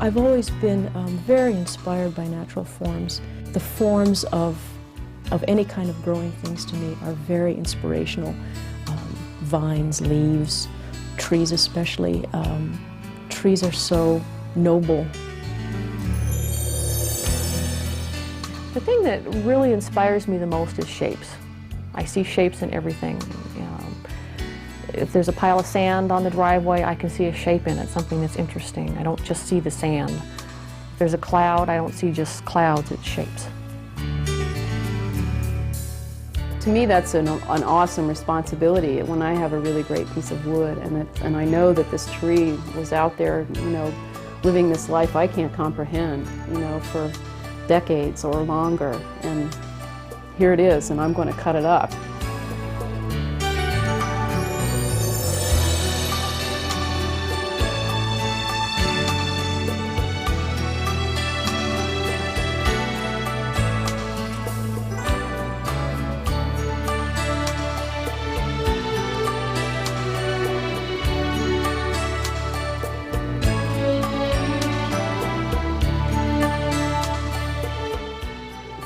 I've always been very inspired by natural forms. The forms of any kind of growing things to me are very inspirational. Vines, leaves, trees especially. Trees are so noble. The thing that really inspires me the most is shapes. I see shapes in everything. If there's a pile of sand on the driveway, I can see a shape in it, something that's interesting. I don't just see the sand. If there's a cloud, I don't see just clouds, it's shapes. To me, that's an awesome responsibility when I have a really great piece of wood and I know that this tree was out there, you know, living this life I can't comprehend, you know, for decades or longer. And here it is, and I'm going to cut it up.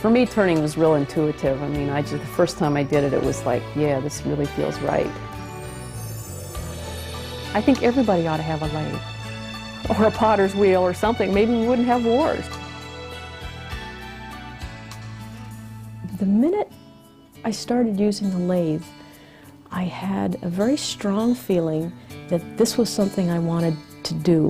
For me, turning was real intuitive. I mean, the first time I did it, it was like, yeah, this really feels right. I think everybody ought to have a lathe, or a potter's wheel or something. Maybe we wouldn't have wars. The minute I started using the lathe, I had a very strong feeling that this was something I wanted to do.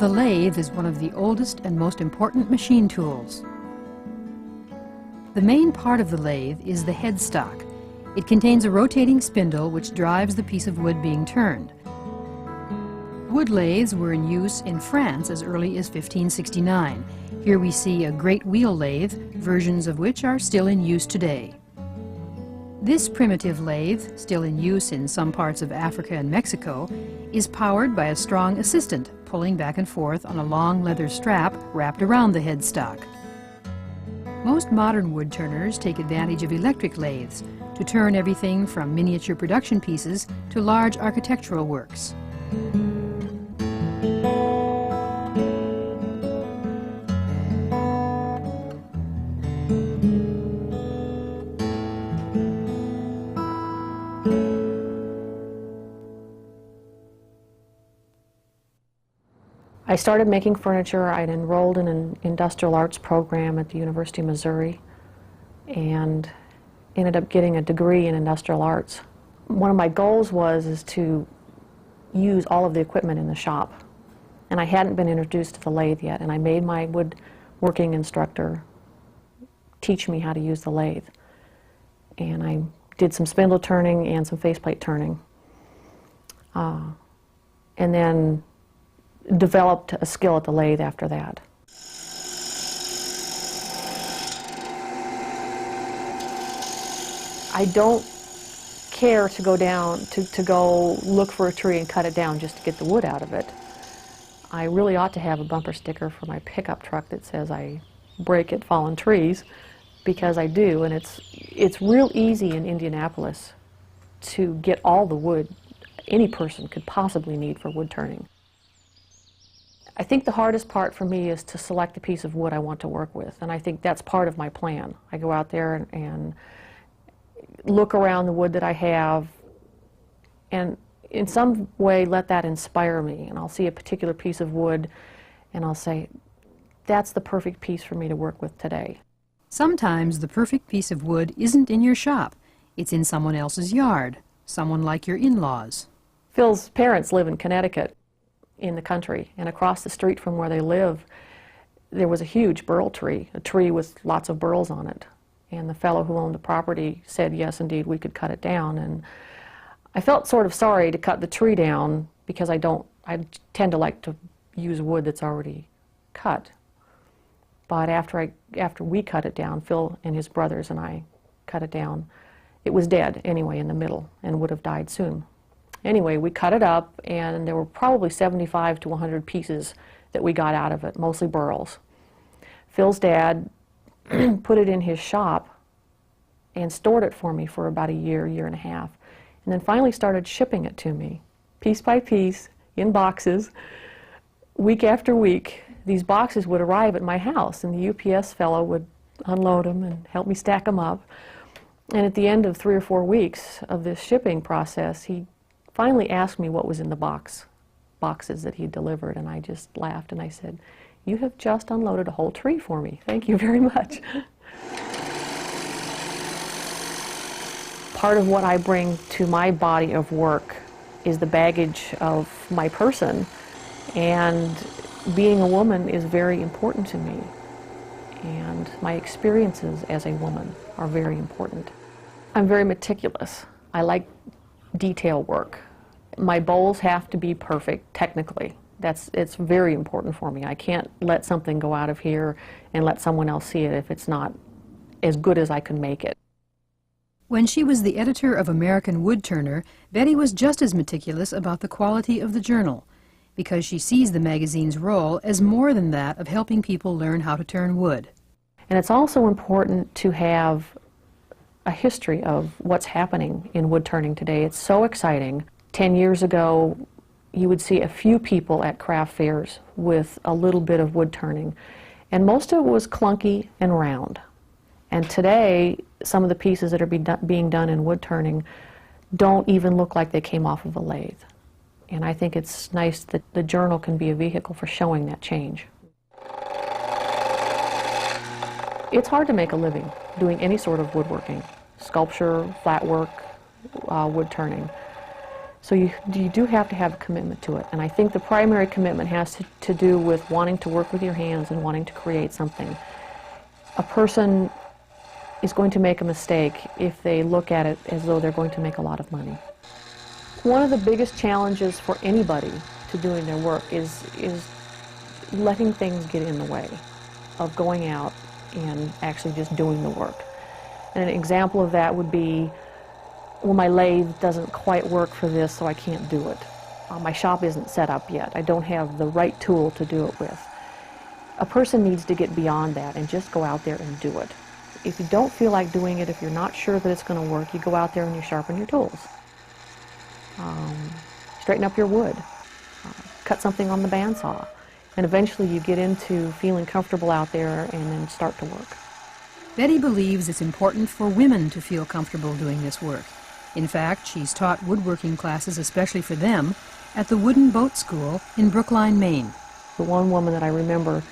The lathe is one of the oldest and most important machine tools. The main part of the lathe is the headstock. It contains a rotating spindle which drives the piece of wood being turned. Wood lathes were in use in France as early as 1569. Here we see a great wheel lathe, versions of which are still in use today. This primitive lathe, still in use in some parts of Africa and Mexico, is powered by a strong assistant pulling back and forth on a long leather strap wrapped around the headstock. Most modern wood turners take advantage of electric lathes to turn everything from miniature production pieces to large architectural works. I started making furniture. I'd enrolled in an industrial arts program at the University of Missouri and ended up getting a degree in industrial arts. One of my goals was to use all of the equipment in the shop, and I hadn't been introduced to the lathe yet, and I made my woodworking instructor teach me how to use the lathe. And I did some spindle turning and some faceplate turning. And then developed a skill at the lathe after that. I don't care to go down, to go look for a tree and cut it down just to get the wood out of it. I really ought to have a bumper sticker for my pickup truck that says I break at fallen trees, because I do, and it's real easy in Indianapolis to get all the wood any person could possibly need for wood turning. I think the hardest part for me is to select a piece of wood I want to work with, and I think that's part of my plan. I go out there and look around the wood that I have and in some way let that inspire me, and I'll see a particular piece of wood and I'll say, that's the perfect piece for me to work with today. Sometimes the perfect piece of wood isn't in your shop. It's in someone else's yard, someone like your in-laws. Phil's parents live in Connecticut, in the country, and across the street from where they live there was a huge burl tree, a tree with lots of burls on it, and the fellow who owned the property said yes indeed we could cut it down. And I felt sort of sorry to cut the tree down because I tend to like to use wood that's already cut. But after we cut it down, Phil and his brothers and I cut it down, it was dead anyway in the middle and would have died soon. Anyway, we cut it up, and there were probably 75 to 100 pieces that we got out of it, mostly burls. Phil's dad put it in his shop and stored it for me for about a year, year and a half, and then finally started shipping it to me, piece by piece, in boxes. Week after week, these boxes would arrive at my house, and the UPS fellow would unload them and help me stack them up. And at the end of 3 or 4 weeks of this shipping process, he finally asked me what was in the boxes that he delivered, and I just laughed and I said, "You have just unloaded a whole tree for me. Thank you very much." Part of what I bring to my body of work is the baggage of my person, and being a woman is very important to me, and my experiences as a woman are very important. I'm very meticulous. I like detail work. My bowls have to be perfect technically. It's very important for me. I can't let something go out of here and let someone else see it if it's not as good as I can make it. When she was the editor of American Woodturner, Betty was just as meticulous about the quality of the journal, because she sees the magazine's role as more than that of helping people learn how to turn wood. And it's also important to have a history of what's happening in wood turning today. It's so exciting. 10 years ago, you would see a few people at craft fairs with a little bit of wood turning, and most of it was clunky and round. And today, some of the pieces that are being done in wood turning don't even look like they came off of a lathe. And I think it's nice that the journal can be a vehicle for showing that change. It's hard to make a living doing any sort of woodworking, sculpture, flat work, wood turning. So you do have to have a commitment to it. And I think the primary commitment has to do with wanting to work with your hands and wanting to create something. A person is going to make a mistake if they look at it as though they're going to make a lot of money. One of the biggest challenges for anybody to doing their work is letting things get in the way of going out and actually just doing the work. And an example of that would be, well, my lathe doesn't quite work for this, so I can't do it. My shop isn't set up yet. I don't have the right tool to do it with. A person needs to get beyond that and just go out there and do it. If you don't feel like doing it, if you're not sure that it's going to work, you go out there and you sharpen your tools. Straighten up your wood. Cut something on the bandsaw. And eventually you get into feeling comfortable out there and then start to work. Betty believes it's important for women to feel comfortable doing this work. In fact, she's taught woodworking classes especially for them at the Wooden Boat School in Brookline, Maine. The one woman that I remember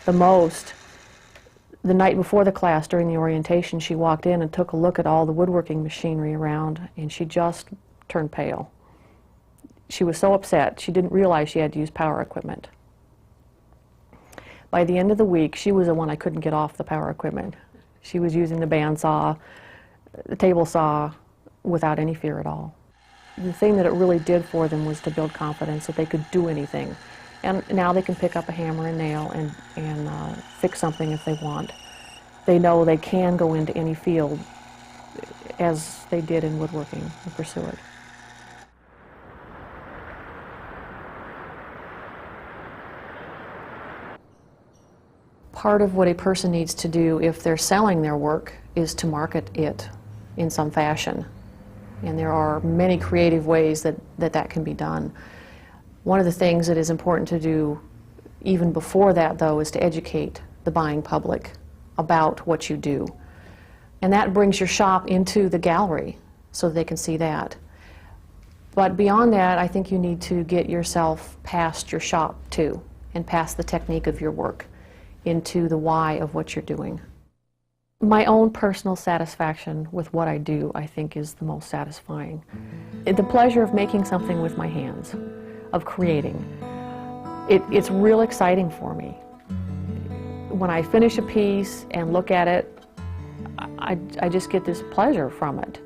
the most, the night before the class during the orientation, she walked in and took a look at all the woodworking machinery around, and she just turned pale. She was so upset, she didn't realize she had to use power equipment. By the end of the week, she was the one I couldn't get off the power equipment. She was using the bandsaw, the table saw, without any fear at all. The thing that it really did for them was to build confidence that they could do anything. And now they can pick up a hammer and nail and fix something if they want. They know they can go into any field as they did in woodworking and pursue it. Part of what a person needs to do if they're selling their work is to market it in some fashion. And there are many creative ways that can be done. One of the things that is important to do even before that, though, is to educate the buying public about what you do. And that brings your shop into the gallery so they can see that. But beyond that, I think you need to get yourself past your shop, too, and past the technique of your work into the why of what you're doing. My own personal satisfaction with what I do, I think, is the most satisfying. The pleasure of making something with my hands, of creating. It's real exciting for me. When I finish a piece and look at it, I just get this pleasure from it.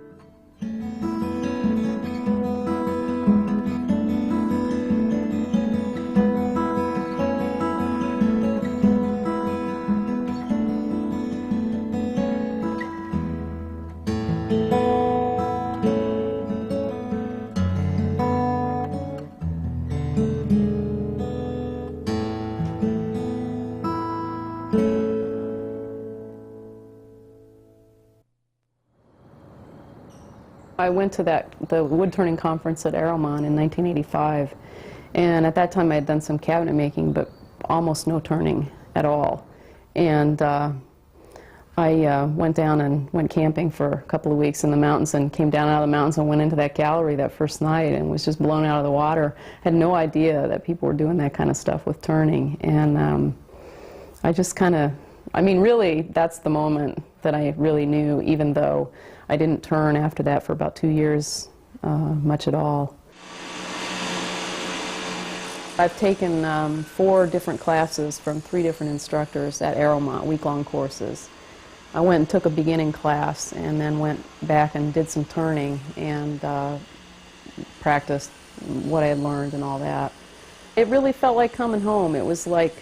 I went to the wood turning conference at Arrowmont in 1985, and at that time I had done some cabinet making, but almost no turning at all. And I went down and went camping for a couple of weeks in the mountains, and came down out of the mountains and went into that gallery that first night and was just blown out of the water. Had no idea that people were doing that kind of stuff with turning. And I just kind of, I mean, really, that's the moment that I really knew, even though I didn't turn after that for about 2 years, much at all. I've taken 4 different classes from 3 different instructors at Arrowmont, week-long courses. I went and took a beginning class and then went back and did some turning and practiced what I had learned and all that. It really felt like coming home. It was like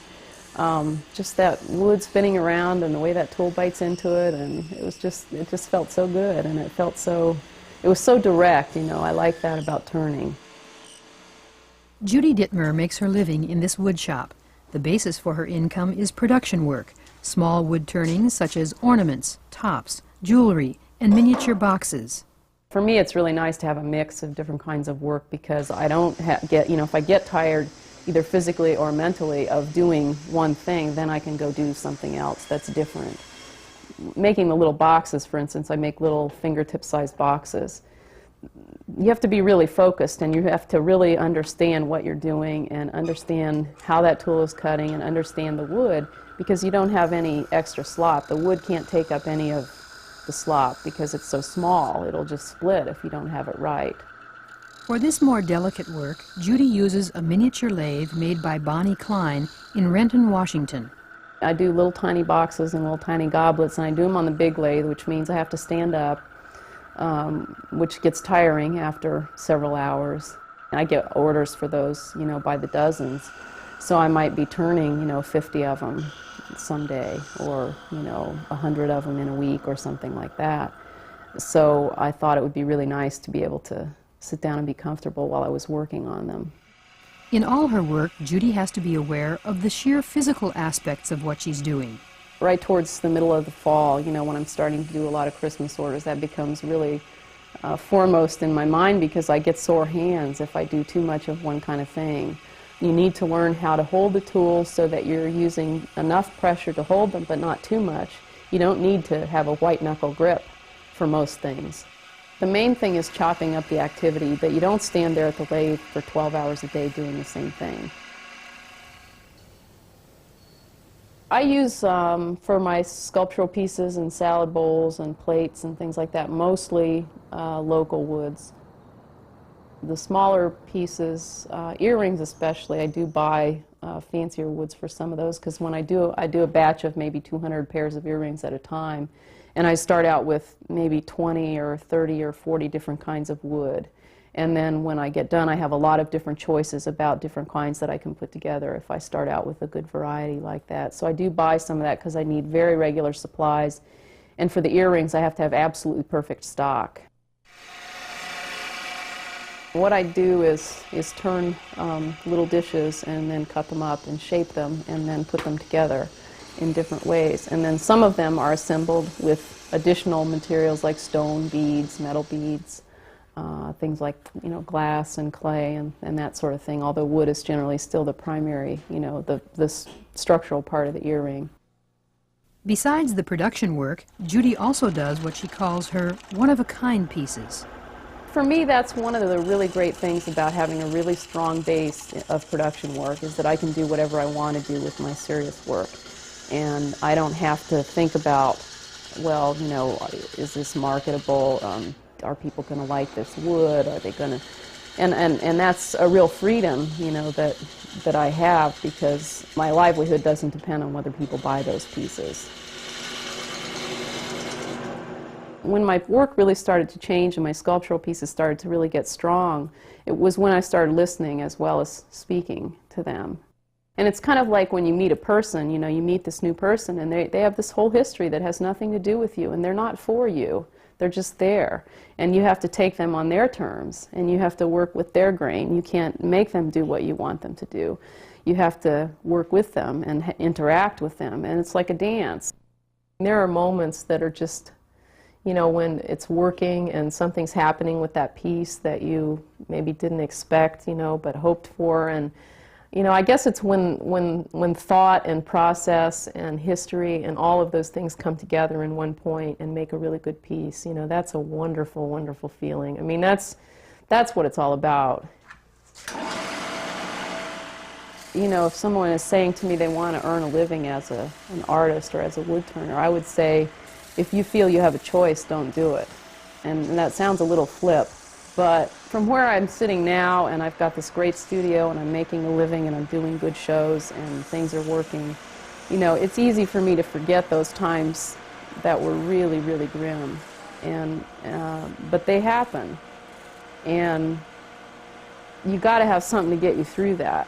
just that wood spinning around and the way that tool bites into it, and it just felt so good, and it was so direct, you know. I like that about turning. Judy Ditmer makes her living in this wood shop. The basis for her income is production work, small wood turnings such as ornaments, tops, jewelry, and miniature boxes. For me, it's really nice to have a mix of different kinds of work, because I don't get, you know, if I get tired either physically or mentally of doing one thing, then I can go do something else that's different. Making the little boxes, for instance, I make little fingertip-sized boxes. You have to be really focused, and you have to really understand what you're doing and understand how that tool is cutting and understand the wood, because you don't have any extra slop. The wood can't take up any of the slop because it's so small. It'll just split if you don't have it right. For this more delicate work, Judy uses a miniature lathe made by Bonnie Klein in Renton, Washington. I do little tiny boxes and little tiny goblets, and I do them on the big lathe, which means I have to stand up, which gets tiring after several hours. And I get orders for those, you know, by the dozens. So I might be turning, you know, 50 of them someday, or, you know, 100 of them in a week or something like that. So I thought it would be really nice to be able to sit down and be comfortable while I was working on them. In all her work, Judy has to be aware of the sheer physical aspects of what she's doing. Right towards the middle of the fall, you know, when I'm starting to do a lot of Christmas orders, that becomes really foremost in my mind, because I get sore hands if I do too much of one kind of thing. You need to learn how to hold the tools so that you're using enough pressure to hold them, but not too much. You don't need to have a white knuckle grip for most things. The main thing is chopping up the activity, that you don't stand there at the lathe for 12 hours a day doing the same thing. I use, for my sculptural pieces and salad bowls and plates and things like that, mostly local woods. The smaller pieces, earrings especially, I do buy fancier woods for some of those, because when I do a batch of maybe 200 pairs of earrings at a time, and I start out with maybe 20 or 30 or 40 different kinds of wood. And then when I get done, I have a lot of different choices about different kinds that I can put together if I start out with a good variety like that. So I do buy some of that because I need very regular supplies. And for the earrings, I have to have absolutely perfect stock. What I do is turn little dishes and then cut them up and shape them and then put them together in different ways. And then some of them are assembled with additional materials like stone beads, metal beads, things like, you know, glass and clay and that sort of thing, although wood is generally still the primary, you know, the structural part of the earring. Besides the production work, Judy also does what she calls her one-of-a-kind pieces. For me, that's one of the really great things about having a really strong base of production work, is that I can do whatever I want to do with my serious work. And I don't have to think about, well, you know, is this marketable? Are people going to like this wood? Are they going to... And that's a real freedom, you know, that I have, because my livelihood doesn't depend on whether people buy those pieces. When my work really started to change and my sculptural pieces started to really get strong, it was when I started listening as well as speaking to them. And it's kind of like when you meet a person, you know, you meet this new person and they have this whole history that has nothing to do with you, and they're not for you. They're just there. And you have to take them on their terms, and you have to work with their grain. You can't make them do what you want them to do. You have to work with them and interact with them, and it's like a dance. There are moments that are just, you know, when it's working and something's happening with that piece that you maybe didn't expect, you know, but hoped for. And, you know, I guess it's when thought and process and history and all of those things come together in one point and make a really good piece. You know, that's a wonderful, wonderful feeling. I mean, that's what it's all about. You know, if someone is saying to me they want to earn a living as an artist or as a woodturner, I would say, if you feel you have a choice, don't do it. And that sounds a little flip, but from where I'm sitting now, and I've got this great studio, and I'm making a living, and I'm doing good shows, and things are working, you know, it's easy for me to forget those times that were really, really grim. And but they happen, and you got to have something to get you through that.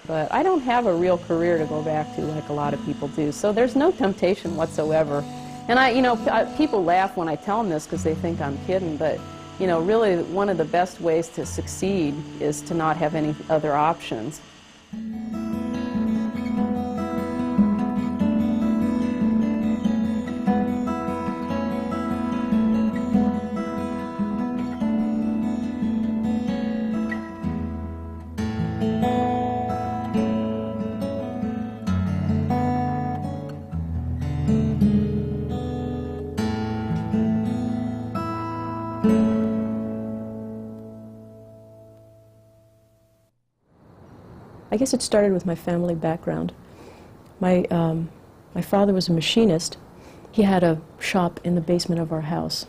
But I don't have a real career to go back to like a lot of people do, so there's no temptation whatsoever. And people laugh when I tell them this because they think I'm kidding, but you know, really one of the best ways to succeed is to not have any other options. I guess it started with my family background. My father was a machinist. He had a shop in the basement of our house.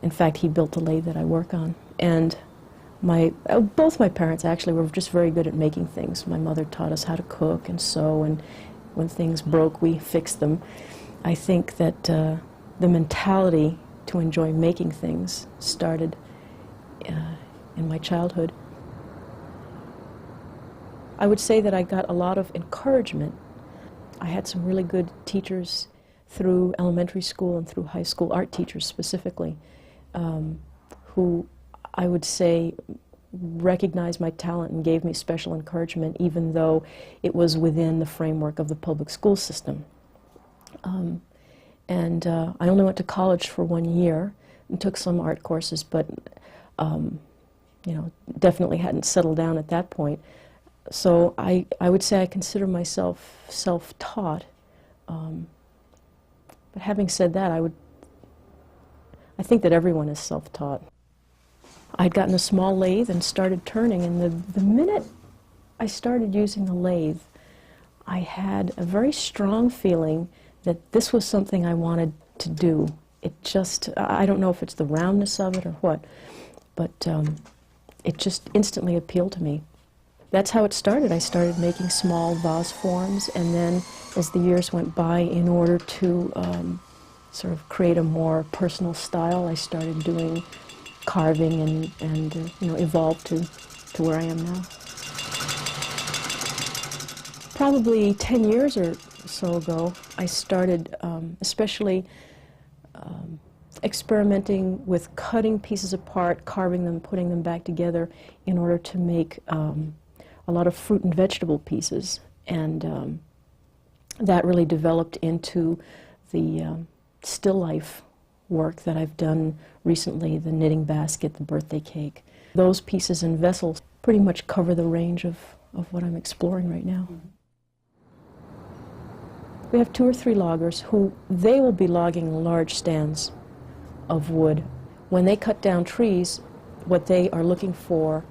In fact, he built the lathe that I work on. And both my parents actually were just very good at making things. My mother taught us how to cook and sew, and when things broke, we fixed them. I think that the mentality to enjoy making things started in my childhood. I would say that I got a lot of encouragement. I had some really good teachers through elementary school and through high school, art teachers specifically, who I would say recognized my talent and gave me special encouragement, even though it was within the framework of the public school system. I only went to college for 1 year and took some art courses, but you know, definitely hadn't settled down at that point. So I would say I consider myself self-taught. But having said that, I think that everyone is self-taught. I'd gotten a small lathe and started turning, and the minute I started using the lathe, I had a very strong feeling that this was something I wanted to do. It just, I don't know if it's the roundness of it or what, but it just instantly appealed to me. That's how it started. I started making small vase forms, and then as the years went by, in order to sort of create a more personal style, I started doing carving and you know, evolved to where I am now. Probably 10 years or so ago, I started especially experimenting with cutting pieces apart, carving them, putting them back together in order to make a lot of fruit and vegetable pieces, and that really developed into the still life work that I've done recently, the knitting basket, the birthday cake. Those pieces and vessels pretty much cover the range of what I'm exploring right now. We have 2 or 3 loggers who, they will be logging large stands of wood. When they cut down trees, what they are looking for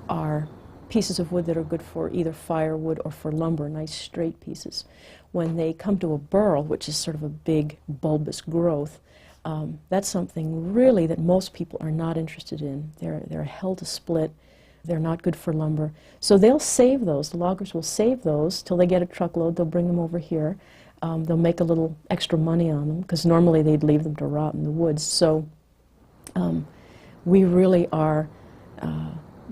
are pieces of wood that are good for either firewood or for lumber, nice straight pieces. When they come to a burl, which is sort of a big bulbous growth, that's something really that most people are not interested in. They're hell to split. They're not good for lumber. So they'll save those. The loggers will save those till they get a truckload. They'll bring them over here. They'll make a little extra money on them, because normally they'd leave them to rot in the woods. So we really are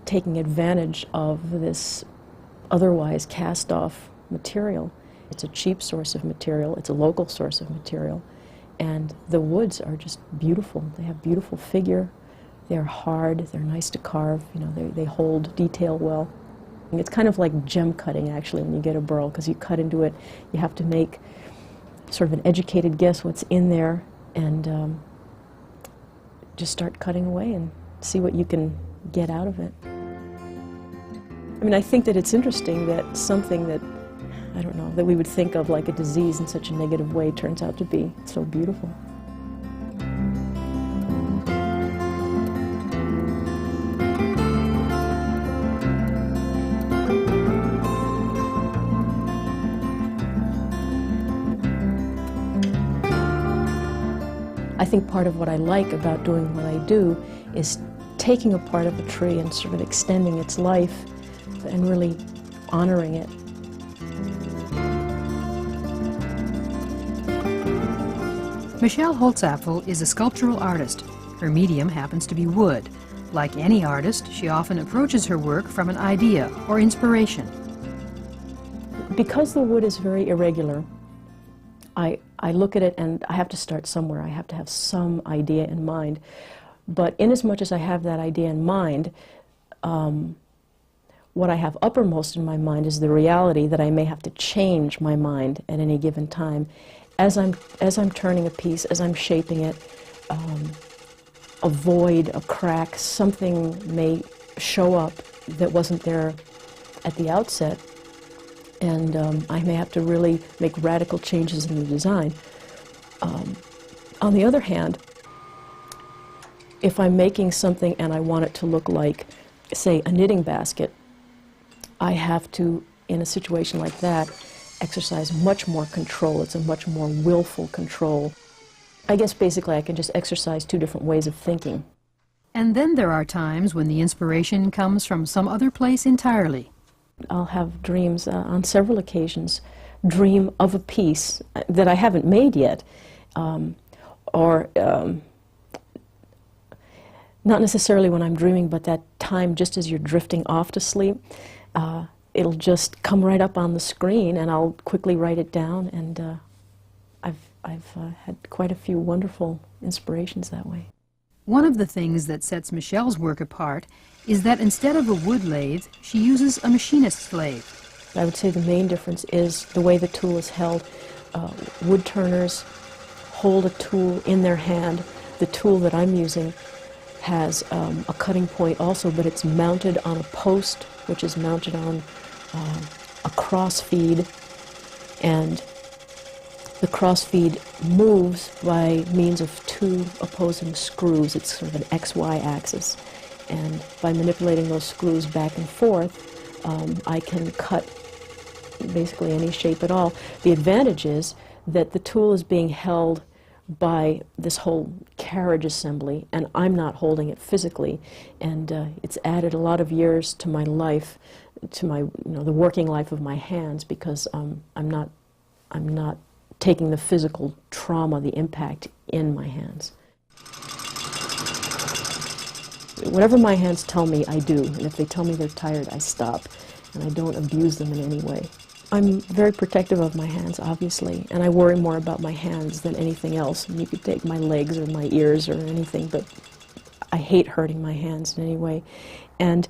taking advantage of this otherwise cast-off material. It's a cheap source of material. It's a local source of material. And the woods are just beautiful. They have beautiful figure. They're hard. They're nice to carve. You know, they hold detail well. And it's kind of like gem cutting, actually, when you get a burl, because you cut into it. You have to make sort of an educated guess what's in there, and just start cutting away and see what you can get out of it. I mean, I think that it's interesting that something that, I don't know, that we would think of like a disease in such a negative way turns out to be so beautiful. I think part of what I like about doing what I do is taking a part of a tree and sort of extending its life and really honoring it. Michelle Holzapfel is a sculptural artist. Her medium happens to be wood. Like any artist, she often approaches her work from an idea or inspiration. Because the wood is very irregular, I look at it and I have to start somewhere. I have to have some idea in mind. But inasmuch as I have that idea in mind, what I have uppermost in my mind is the reality that I may have to change my mind at any given time. As I'm turning a piece, as I'm shaping it, a void, a crack, something may show up that wasn't there at the outset, and I may have to really make radical changes in the design. On the other hand, if I'm making something and I want it to look like, say, a knitting basket, I have to, in a situation like that, exercise much more control. It's a much more willful control. I guess basically I can just exercise two different ways of thinking. And then there are times when the inspiration comes from some other place entirely. I'll have dreams on several occasions, dream of a piece that I haven't made yet, or not necessarily when I'm dreaming, but that time just as you're drifting off to sleep. It'll just come right up on the screen, and I'll quickly write it down, and I've had quite a few wonderful inspirations that way. One of the things that sets Michelle's work apart is that instead of a wood lathe, she uses a machinist's lathe. I would say the main difference is the way the tool is held. Wood turners hold a tool in their hand. The tool that I'm using has a cutting point also, but it's mounted on a post, which is mounted on a cross feed, and the cross feed moves by means of two opposing screws. It's sort of an XY axis, and by manipulating those screws back and forth, I can cut basically any shape at all. The advantage is that the tool is being held by this whole carriage assembly, and I'm not holding it physically, and it's added a lot of years to my life, to my, the working life of my hands, because I'm not taking the physical trauma, the impact in my hands. Whatever my hands tell me, I do, and if they tell me they're tired, I stop, and I don't abuse them in any way. I'm very protective of my hands, obviously, and I worry more about my hands than anything else. You could take my legs or my ears or anything, but I hate hurting my hands in any way. And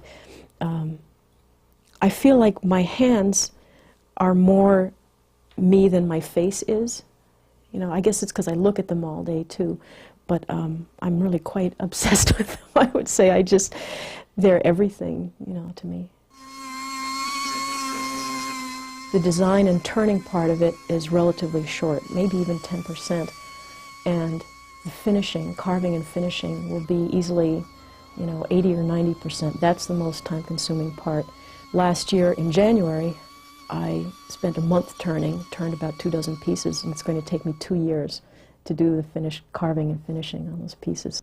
I feel like my hands are more me than my face is. I guess it's because I look at them all day, too. But I'm really quite obsessed with them, I would say. They're everything, to me. The design and turning part of it is relatively short, maybe even 10%. And the finishing, carving and finishing, will be easily, 80 or 90%. That's the most time-consuming part. Last year, in January, I spent a month turned about 24 pieces, and it's going to take me 2 years to do the finished carving and finishing on those pieces.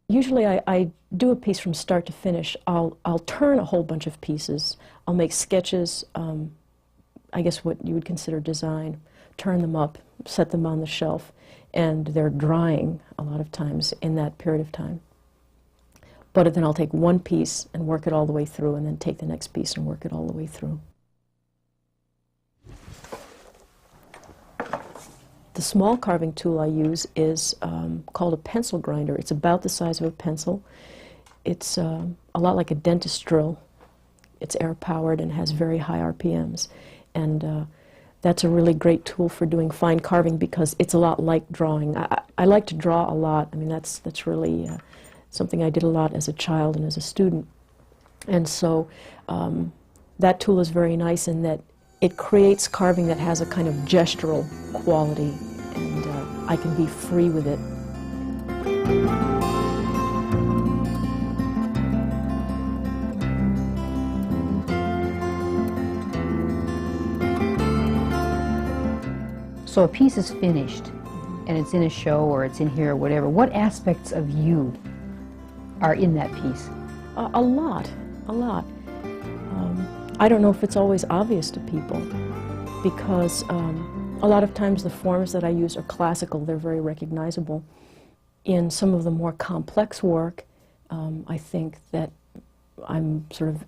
Usually I do a piece from start to finish. I'll turn a whole bunch of pieces. I'll make sketches, I guess what you would consider design, turn them up, set them on the shelf, and they're drying a lot of times in that period of time. But then I'll take one piece and work it all the way through, and then take the next piece and work it all the way through. The small carving tool I use is called a pencil grinder. It's about the size of a pencil. It's a lot like a dentist drill. It's air-powered and has very high RPMs. And that's a really great tool for doing fine carving because it's a lot like drawing. I like to draw a lot. I mean, that's really something I did a lot as a child and as a student. And so that tool is very nice in that it creates carving that has a kind of gestural quality, and I can be free with it. So a piece is finished, and it's in a show or it's in here or whatever. What aspects of you are in that piece? A lot. I don't know if it's always obvious to people, because a lot of times the forms that I use are classical. They're very recognizable. In some of the more complex work, I think that I'm sort of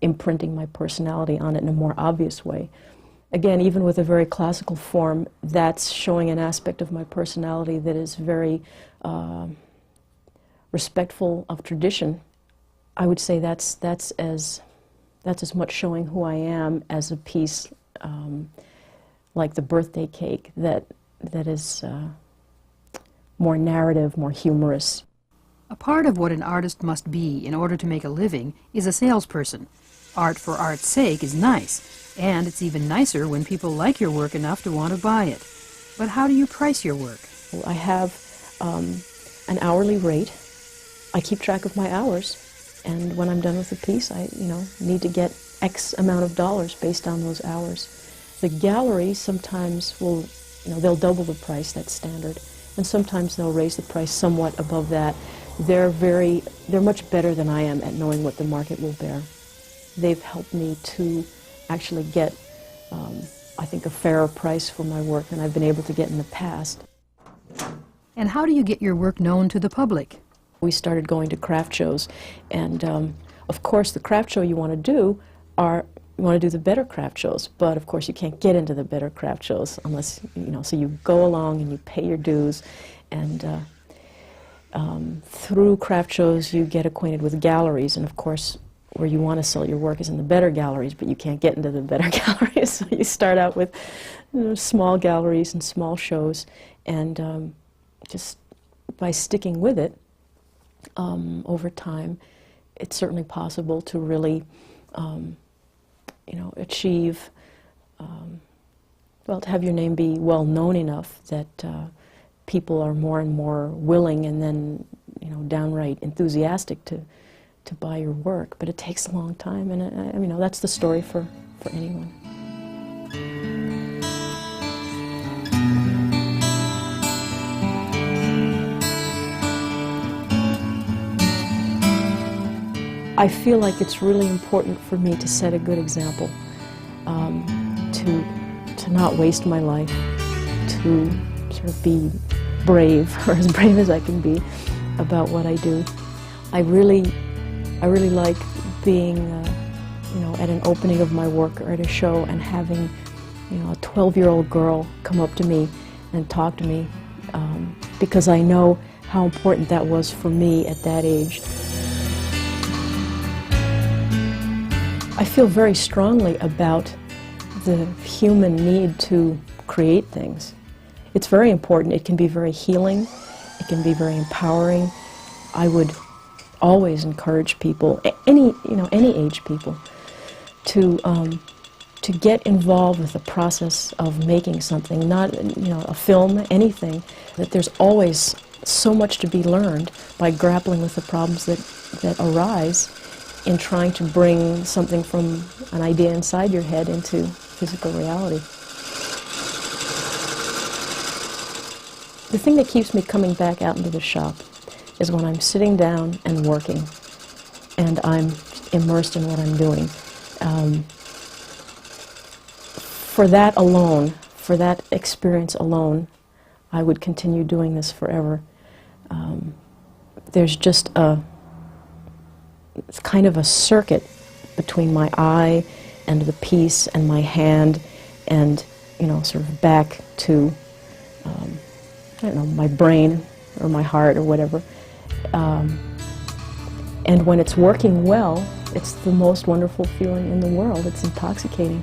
imprinting my personality on it in a more obvious way. Again, even with a very classical form, that's showing an aspect of my personality that is very respectful of tradition. I would say that's as much showing who I am as a piece like the birthday cake that is more narrative, more humorous. A part of what an artist must be in order to make a living is a salesperson. Art for art's sake is nice, and it's even nicer when people like your work enough to want to buy it. But how do you price your work? Well, I have an hourly rate. I keep track of my hours, and when I'm done with the piece, I need to get X amount of dollars based on those hours. The gallery sometimes will, they'll double the price, that's standard, and sometimes they'll raise the price somewhat above that. They're much better than I am at knowing what the market will bear. They've helped me to actually get, I think, a fairer price for my work than I've been able to get in the past. And how do you get your work known to the public? We started going to craft shows, and of course the craft show you want to do the better craft shows, but of course you can't get into the better craft shows unless, so you go along and you pay your dues, and through craft shows you get acquainted with galleries, and of course where you want to sell your work is in the better galleries, but you can't get into the better galleries, so you start out with small galleries and small shows, and just by sticking with it over time, it's certainly possible to really achieve, to have your name be well known enough that people are more and more willing and then, downright enthusiastic to buy your work. But it takes a long time, and that's the story for anyone. I feel like it's really important for me to set a good example, to not waste my life, to sort of be brave, or as brave as I can be, about what I do. I really like being, at an opening of my work or at a show and having, a 12-year-old girl come up to me and talk to me, because I know how important that was for me at that age. I feel very strongly about the human need to create things. It's very important. It can be very healing. It can be very empowering. I would always encourage people, any age people, to get involved with the process of making something, not a film, anything. That there's always so much to be learned by grappling with the problems that arise in trying to bring something from an idea inside your head into physical reality. The thing that keeps me coming back out into the shop is when I'm sitting down and working and I'm immersed in what I'm doing. For that alone, for that experience alone, I would continue doing this forever. There's just it's kind of a circuit between my eye and the piece and my hand and, sort of back to, my brain or my heart or whatever. And when it's working well, it's the most wonderful feeling in the world. It's intoxicating.